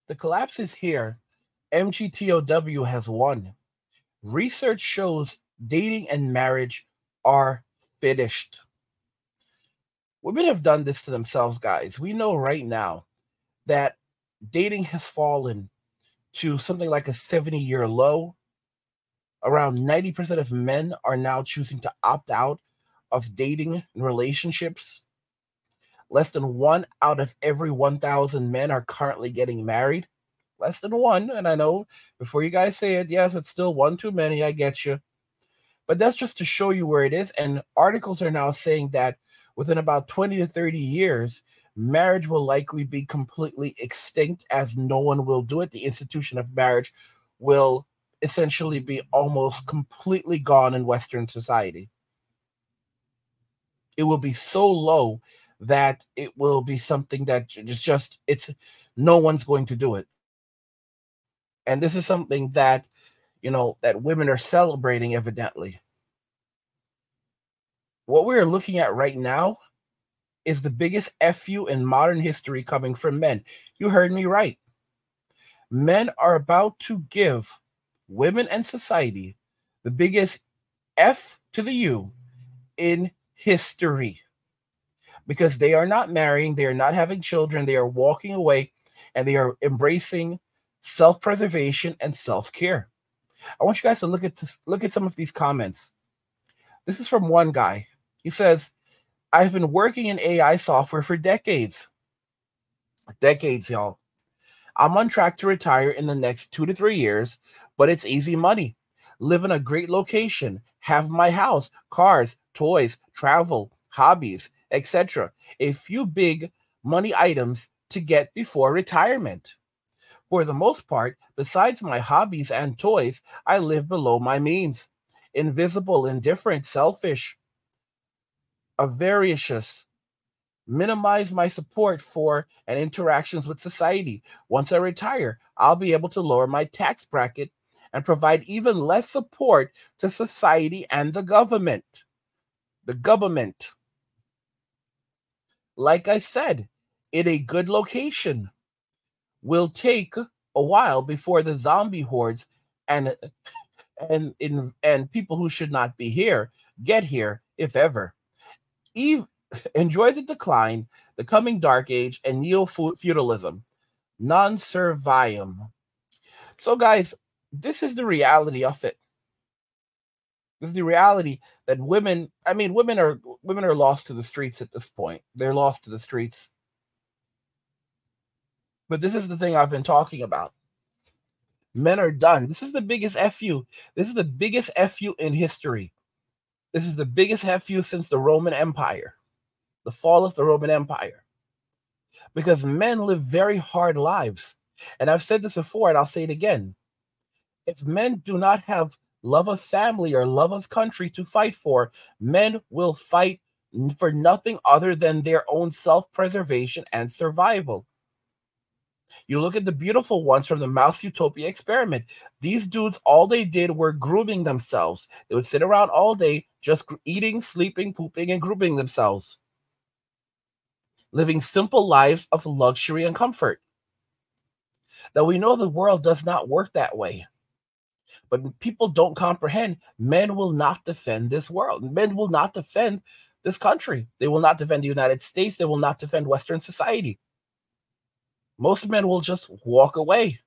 The collapse is here. MGTOW has won. Research shows dating and marriage are finished. Women have done this to themselves, guys. We know right now that dating has fallen to something like a 70-year low. Around 90% of men are now choosing to opt out of dating and relationships. Less than 1 out of every 1,000 men are currently getting married. Less than one. And I know before you guys say it, yes, it's still one too many. I get you. But that's just to show you where it is. And articles are now saying that within about 20 to 30 years, marriage will likely be completely extinct as no one will do it. The institution of marriage will essentially be almost completely gone in Western society. It will be so low that it will be something that it's no one's going to do it. And this is something that that women are celebrating, evidently. What we're looking at right now is the biggest FU in modern history coming from men. You heard me right. Men are about to give women and society the biggest F to the U in history, because they are not marrying, they are not having children, they are walking away, and they are embracing self-preservation and self-care. I want you guys to look at some of these comments. This is from one guy. He says, I've been working in AI software for decades. Decades, y'all. I'm on track to retire in the next 2 to 3 years, but it's easy money. Live in a great location, have my house, cars, toys, travel, hobbies, etc. A few big money items to get before retirement. For the most part, besides my hobbies and toys, I live below my means. Invisible, indifferent, selfish, avaricious. Minimize my support for and interactions with society. Once I retire, I'll be able to lower my tax bracket and provide even less support to society and the government. The government. Like I said, in a good location. Will take a while before the zombie hordes and people who should not be here get here, if ever. Eve enjoy the decline, the coming dark age, and neo-feudalism. Non serviam. So, guys, this is the reality of it. This is the reality that women are lost to the streets at this point. They're lost to the streets. But this is the thing I've been talking about. Men are done. This is the biggest FU. This is the biggest FU in history. This is the biggest FU since the Roman Empire, the fall of the Roman Empire. Because men live very hard lives. And I've said this before, and I'll say it again. If men do not have love of family or love of country to fight for, men will fight for nothing other than their own self-preservation and survival. You look at the beautiful ones from the Mouse Utopia experiment. These dudes, all they did were grooming themselves. They would sit around all day just eating, sleeping, pooping, and grooming themselves. Living simple lives of luxury and comfort. Now, we know the world does not work that way. But people don't comprehend. Men will not defend this world. Men will not defend this country. They will not defend the United States. They will not defend Western society. Most men will just walk away.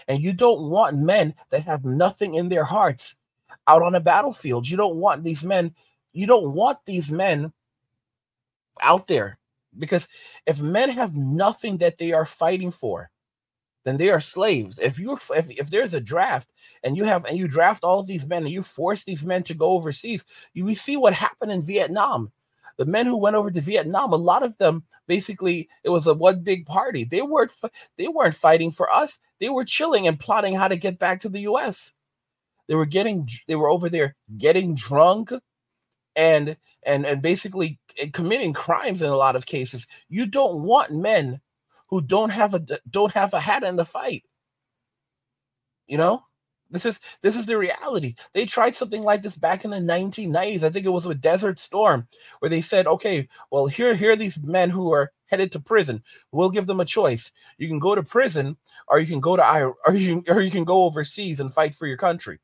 And you don't want men that have nothing in their hearts out on a battlefield. You don't want these men out there. Because if men have nothing that they are fighting for, then they are slaves. If there's a draft and you draft all of these men and you force these men to go overseas, we see what happened in Vietnam. The men who went over to Vietnam, a lot of them, basically, it was a one big party. They weren't fighting for us. They were chilling and plotting how to get back to the U.S. They were over there getting drunk and basically committing crimes in a lot of cases. You don't want men who don't have a hat in the fight. This is the reality. They tried something like this back in the 1990s. I think it was with Desert Storm, where they said, okay, well, here are these men who headed to prison. We'll give them a choice. You can go to prison, or you can go to or you can go overseas and fight for your country.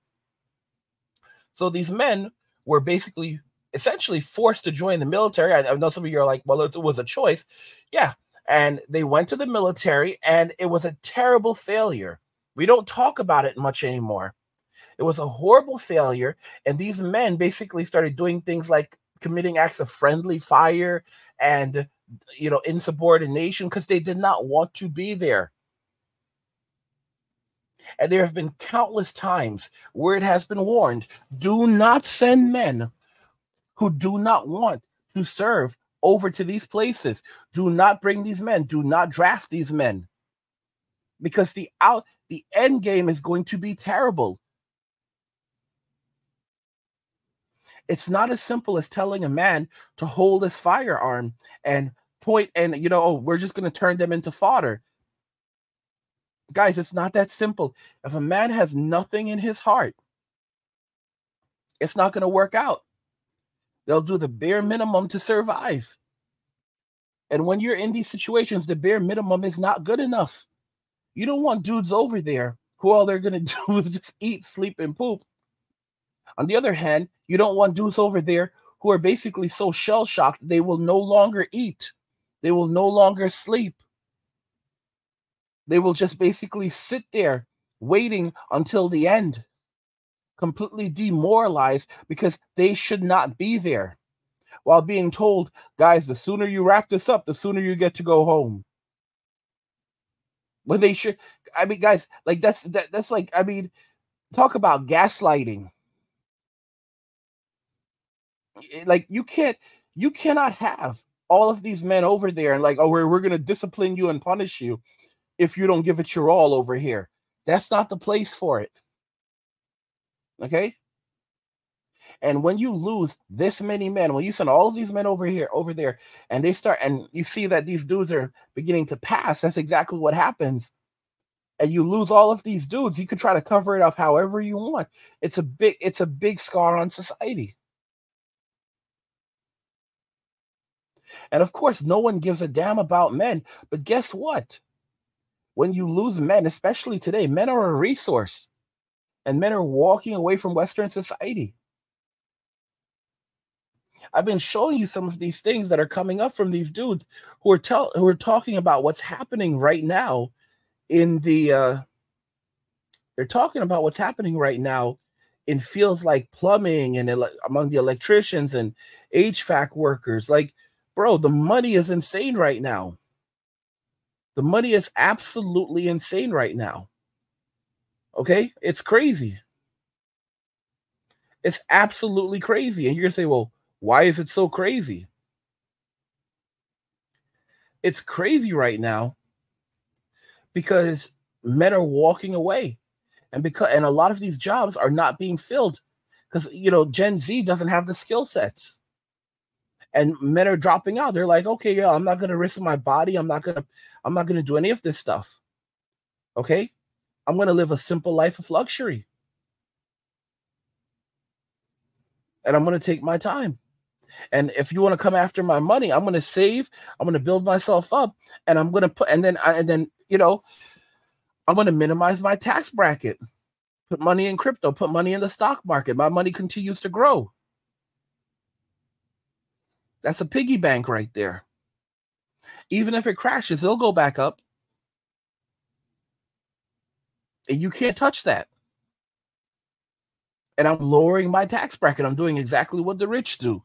So these men were basically essentially forced to join the military. I know some of you are like, well, it was a choice. Yeah. And they went to the military, and it was a terrible failure. We don't talk about it much anymore. It was a horrible failure. And these men basically started doing things like committing acts of friendly fire and, insubordination, because they did not want to be there. And there have been countless times where it has been warned, do not send men who do not want to serve over to these places. Do not bring these men. Do not draft these men. Because the end game is going to be terrible. It's not as simple as telling a man to hold his firearm and point and, we're just going to turn them into fodder. Guys, it's not that simple. If a man has nothing in his heart, it's not going to work out. They'll do the bare minimum to survive. And when you're in these situations, the bare minimum is not good enough. You don't want dudes over there who all they're going to do is just eat, sleep, and poop. On the other hand, you don't want dudes over there who are basically so shell-shocked they will no longer eat. They will no longer sleep. They will just basically sit there waiting until the end, completely demoralized because they should not be there, while being told, guys, the sooner you wrap this up, the sooner you get to go home. When they should, guys, like that's like, talk about gaslighting. Like you cannot have all of these men over there and like, oh, we're going to discipline you and punish you if you don't give it your all over here. That's not the place for it. Okay? And when you lose this many men, when you send all of these men over there, and they start, and you see that these dudes are beginning to pass, that's exactly what happens. And you lose all of these dudes, you could try to cover it up however you want. It's a big scar on society. And of course, no one gives a damn about men. But guess what? When you lose men, especially today, men are a resource. And men are walking away from Western society. I've been showing you some of these things that are coming up from these dudes who are talking about what's happening right now in the they're talking about what's happening right now in fields like plumbing and among the electricians and HVAC workers. Like, bro, the money is insane right now. The money is absolutely insane right now. Okay? It's crazy. It's absolutely crazy. And you're going to say, well, why is it so crazy? It's crazy right now because men are walking away. And a lot of these jobs are not being filled because, Gen Z doesn't have the skill sets. And men are dropping out. They're like, okay, yeah, I'm not going to risk my body. I'm not going to do any of this stuff. Okay? I'm going to live a simple life of luxury. And I'm going to take my time. And if you want to come after my money, I'm going to save. I'm going to build myself up, and I'm going to put, and then I'm going to minimize my tax bracket. Put money in crypto. Put money in the stock market. My money continues to grow. That's a piggy bank right there. Even if it crashes, it'll go back up. And you can't touch that. And I'm lowering my tax bracket. I'm doing exactly what the rich do.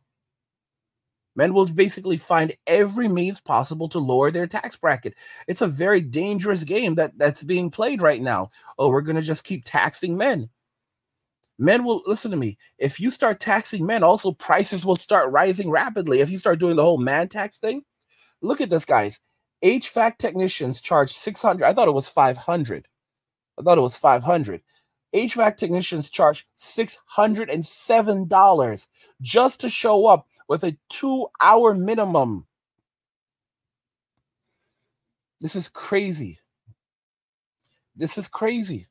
Men will basically find every means possible to lower their tax bracket. It's a very dangerous game that's being played right now. Oh, we're going to just keep taxing men. Men will, listen to me, if you start taxing men, also prices will start rising rapidly. If you start doing the whole man tax thing, look at this, guys. HVAC technicians charge $600. I thought it was $500. HVAC technicians charge $607 just to show up with a 2-hour minimum. This is crazy. This is crazy.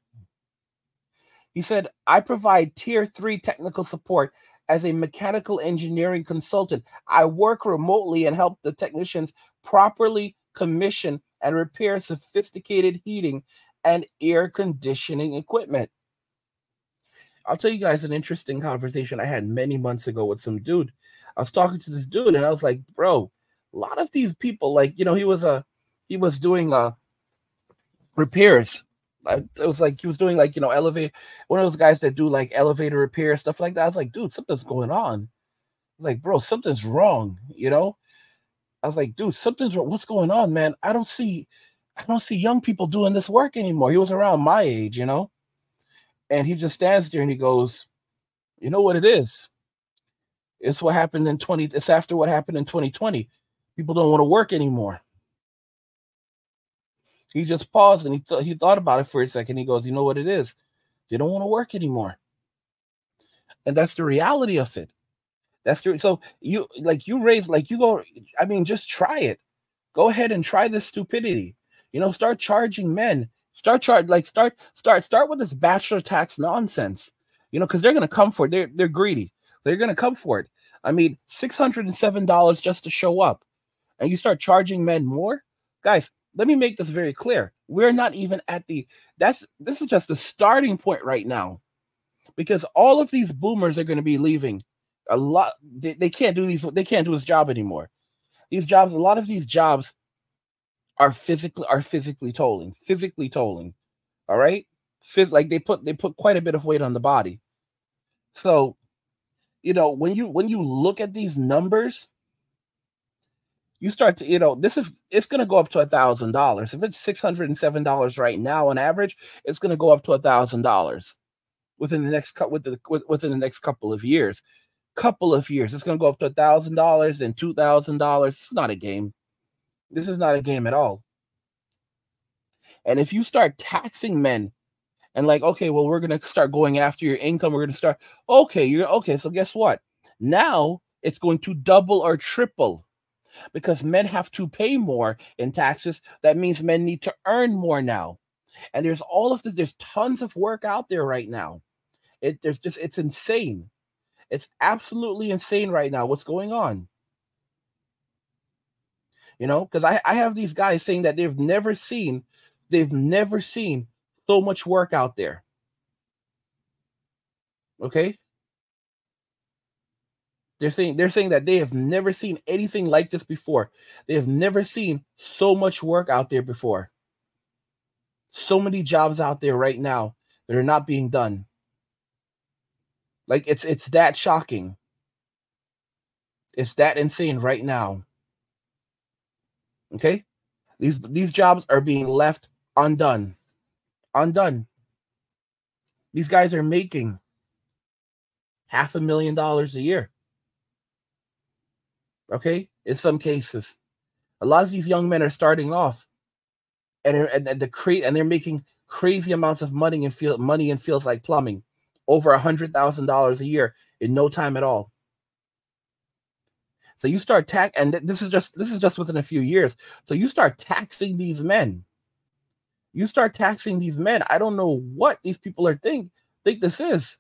He said, I provide tier 3 technical support as a mechanical engineering consultant. I work remotely and help the technicians properly commission and repair sophisticated heating and air conditioning equipment. I'll tell you guys an interesting conversation I had many months ago with some dude. I was talking to this dude and I was like, bro, a lot of these people, like, you know, he was doing repairs. It was like he was doing, like, you know, elevator, one of those guys that do like elevator repair, stuff like that. I was like, dude, something's going on. I was like, bro, something's wrong, you know? I was like, dude, something's wrong. What's going on, man? I don't see young people doing this work anymore. He was around my age, you know? And he just stands there and he goes, you know what it is? It's what happened in it's after what happened in 2020. People don't want to work anymore. He just paused and he thought about it for a second. He goes, you know what it is? They don't want to work anymore. And that's the reality of it. So you raise, like, you go, I mean, just try it. Go ahead and try this stupidity. You know, start charging men. Start with this bachelor tax nonsense. You know, because they're gonna come for it. They're greedy. They're gonna come for it. I mean, $607 just to show up. And you start charging men more? Guys, let me make this very clear. We're not even at this is just the starting point right now. Because all of these boomers are going to be leaving. A lot, they can't do this job anymore. A lot of these jobs are physically tolling. All right? Like they put quite a bit of weight on the body. So, you know, when you look at these numbers, you start to, you know, it's going to go up to $1,000. If it's $607 right now on average, it's going to go up to $1,000 within the next couple of years. It's going to go up to $1,000, then $2,000. It's not a game. This is not a game at all. And if you start taxing men and like, okay, well, we're going to start going after your income. We're going to start, okay. So guess what? Now it's going to double or triple because men have to pay more in taxes. That means men need to earn more now. And there's all of this. There's tons of work out there right now. It's insane. It's absolutely insane right now what's going on. You know, because I have these guys saying that they've never seen so much work out there. Okay? They're saying that they have never seen anything like this before. They have never seen so much work out there before. So many jobs out there right now that are not being done. Like it's that shocking. It's that insane right now. Okay? These jobs are being left undone. These guys are making $500,000 a year. Okay? In some cases. A lot of these young men are starting off and they're making crazy amounts of money in fields like plumbing. Over $100,000 a year in no time at all. So you start and this is just within a few years. So you start taxing these men. I don't know what these people think this is.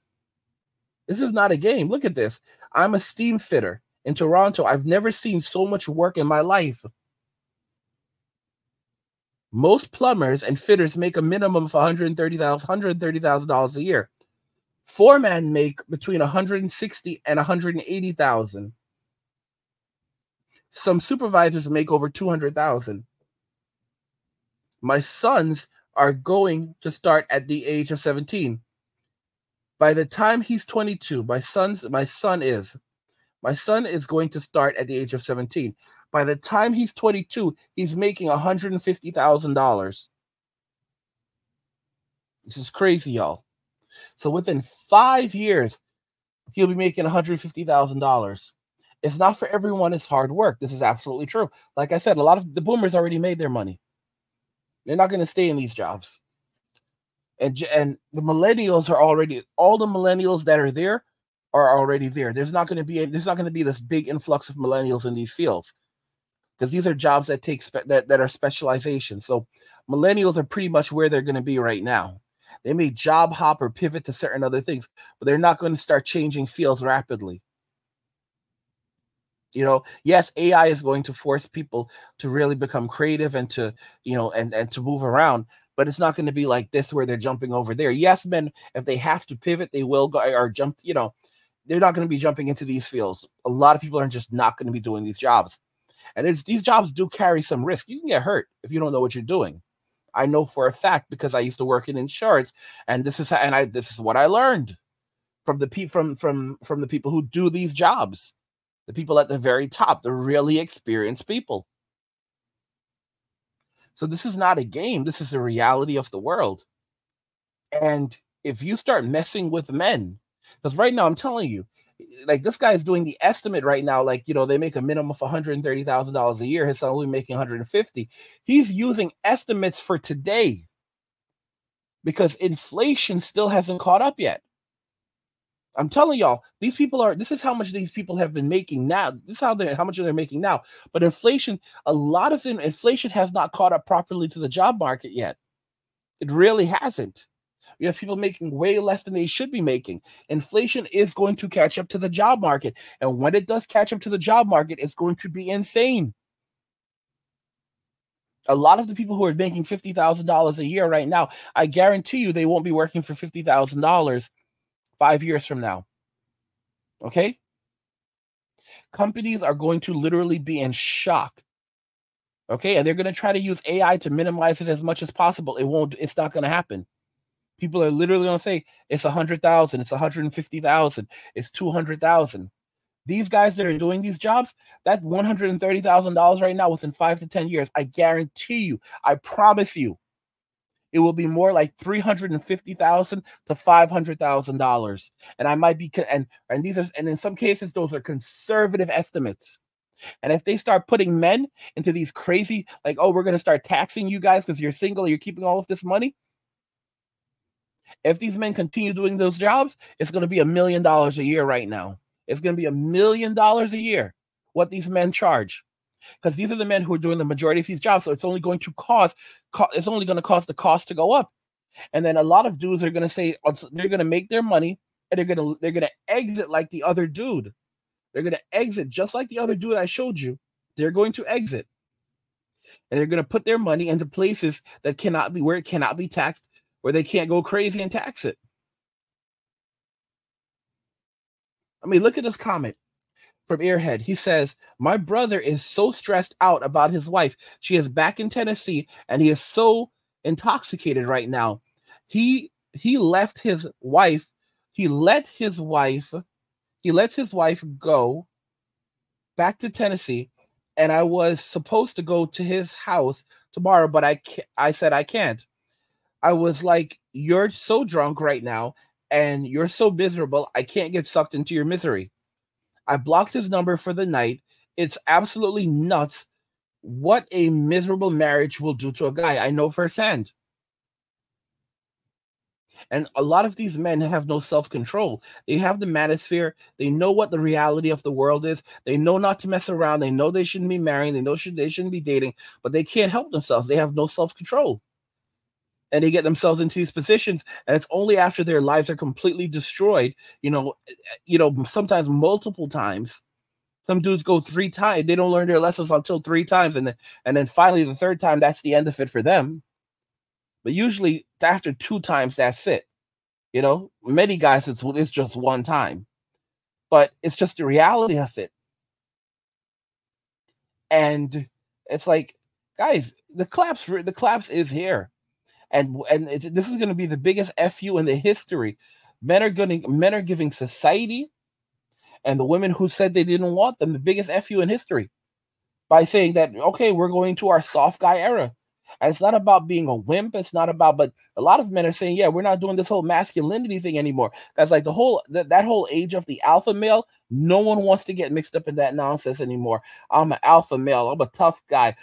This is not a game. Look at this. I'm a steam fitter in Toronto. I've never seen so much work in my life. Most plumbers and fitters make a minimum of $130,000 a year. Foremen make between $160,000 and $180,000. Some supervisors make over $200,000. My sons are going to start at the age of 17. By the time he's 22, my son is going to start at the age of 17. By the time he's 22, he's making $150,000. This is crazy, y'all. So within 5 years, he'll be making $150,000. It's not for everyone. It's hard work. This is absolutely true. Like I said, a lot of the boomers already made their money. They're not going to stay in these jobs. And the millennials are already, all the millennials that are there are already there. There's not going to be this big influx of millennials in these fields because these are jobs that are specialization. So millennials are pretty much where they're going to be right now. They may job hop or pivot to certain other things, but they're not going to start changing fields rapidly. Yes, AI is going to force people to really become creative and to, and to move around, but it's not going to be like this where they're jumping over there. Yes, men, if they have to pivot, they will go or jump, they're not going to be jumping into these fields. A lot of people are just not going to be doing these jobs. And these jobs do carry some risk. You can get hurt if you don't know what you're doing. I know for a fact because I used to work in insurance, and this is what I learned from the from the people who do these jobs. The people at the very top, the really experienced people. So this is not a game. This is the reality of the world. And if you start messing with men, because right now I'm telling you, like this guy is doing the estimate right now, like, they make a minimum of $130,000 a year. His son only making 150. He's using estimates for today because inflation still hasn't caught up yet. I'm telling y'all, this is how much these people have been making now. This is how much they're making now. But inflation, a lot of inflation has not caught up properly to the job market yet. It really hasn't. You have people making way less than they should be making. Inflation is going to catch up to the job market. And when it does catch up to the job market, it's going to be insane. A lot of the people who are making $50,000 a year right now, I guarantee you they won't be working for $50,000 5 years from now. Okay? Companies are going to literally be in shock. Okay? And they're going to try to use AI to minimize it as much as possible. It's not going to happen. People are literally going to say it's 100,000, it's 150,000, it's 200,000. These guys that are doing these jobs, that $130,000 right now within 5 to 10 years, I guarantee you, I promise you, it will be more like $350,000 to $500,000. And I might be, and in some cases, those are conservative estimates. And if they start putting men into these crazy, like, oh, we're going to start taxing you guys because you're single, you're keeping all of this money. If these men continue doing those jobs, it's going to be $1 million a year right now. It's going to be $1 million a year what these men charge. Because these are the men who are doing the majority of these jobs. So it's only going to cause the cost to go up. And then a lot of dudes are going to say they're going to make their money and they're going to exit like the other dude. They're going to exit just like the other dude I showed you. They're going to exit. And they're going to put their money into places that where it cannot be taxed, where they can't go crazy and tax it. I mean, look at this comment from Airhead. He says, my brother is so stressed out about his wife. She is back in Tennessee and he is so intoxicated right now. He left his wife. He lets his wife go back to Tennessee, and I was supposed to go to his house tomorrow, but I said I can't. I was like, you're so drunk right now and you're so miserable. I can't get sucked into your misery. I blocked his number for the night. It's absolutely nuts what a miserable marriage will do to a guy. I know firsthand. And a lot of these men have no self-control. They have the manosphere. They know what the reality of the world is. They know not to mess around. They know they shouldn't be marrying. They know they shouldn't be dating, but they can't help themselves. They have no self-control. And they get themselves into these positions, and it's only after their lives are completely destroyed, sometimes multiple times. Some dudes go 3 times. They don't learn their lessons until 3 times, and then finally the 3rd time, that's the end of it for them. But usually after 2 times, that's it. Many guys, it's just 1 time, but it's just the reality of it. And it's like, guys, the collapse is here. And this is going to be the biggest FU in the history. Men are giving society and the women who said they didn't want them the biggest FU in history by saying that, okay, we're going to our soft guy era. And it's not about being a wimp. It's not about, but a lot of men are saying, yeah, we're not doing this whole masculinity thing anymore. That's like that whole age of the alpha male. No one wants to get mixed up in that nonsense anymore. I'm an alpha male. I'm a tough guy.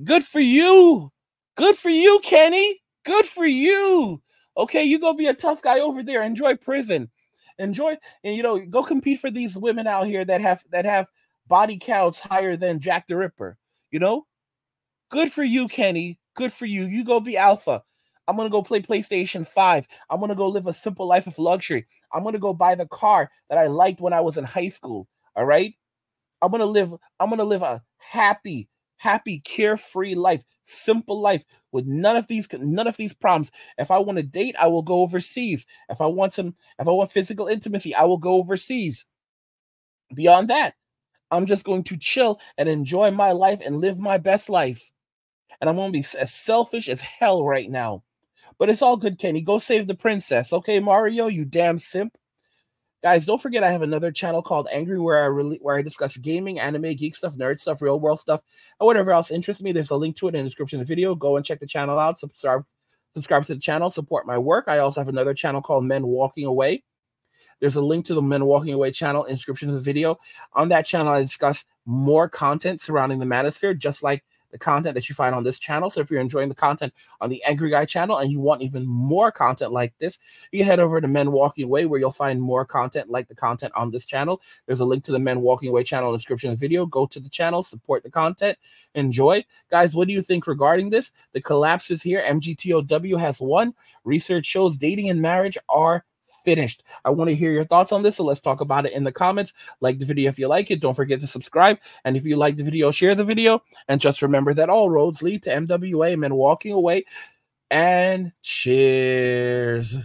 Good for you. Good for you, Kenny. Good for you. Okay, you go be a tough guy over there. Enjoy prison. Enjoy, and go compete for these women out here that have body counts higher than Jack the Ripper. Good for you, Kenny. Good for you. You go be alpha. I'm going to go play PlayStation 5. I'm going to go live a simple life of luxury. I'm going to go buy the car that I liked when I was in high school. All right? I'm going to live a happy, carefree life, simple life with none of these problems. If I want to date, I will go overseas. If I want physical intimacy, I will go overseas. Beyond that, I'm just going to chill and enjoy my life and live my best life. And I'm going to be as selfish as hell right now. But it's all good, Kenny. Go save the princess. Okay, Mario, you damn simp. Guys, don't forget I have another channel called Angry where I discuss gaming, anime, geek stuff, nerd stuff, real world stuff, and whatever else interests me. There's a link to it in the description of the video. Go and check the channel out. Subscribe to the channel. Support my work. I also have another channel called Men Walking Away. There's a link to the Men Walking Away channel in the description of the video. On that channel, I discuss more content surrounding the Manosphere, just like the content that you find on this channel. So if you're enjoying the content on the Angry Guy channel and you want even more content like this, you can head over to Men Walking Away, where you'll find more content like the content on this channel. There's a link to the Men Walking Away channel in the description of the video. Go to the channel, support the content, enjoy. Guys, what do you think regarding this? The collapse is here. MGTOW has won. Research shows dating and marriage are finished. I want to hear your thoughts on this, so let's talk about it in the comments. Like the video if you like it. Don't forget to subscribe, and if you like the video, share the video, and just remember that all roads lead to MWA, Men Walking Away, and cheers.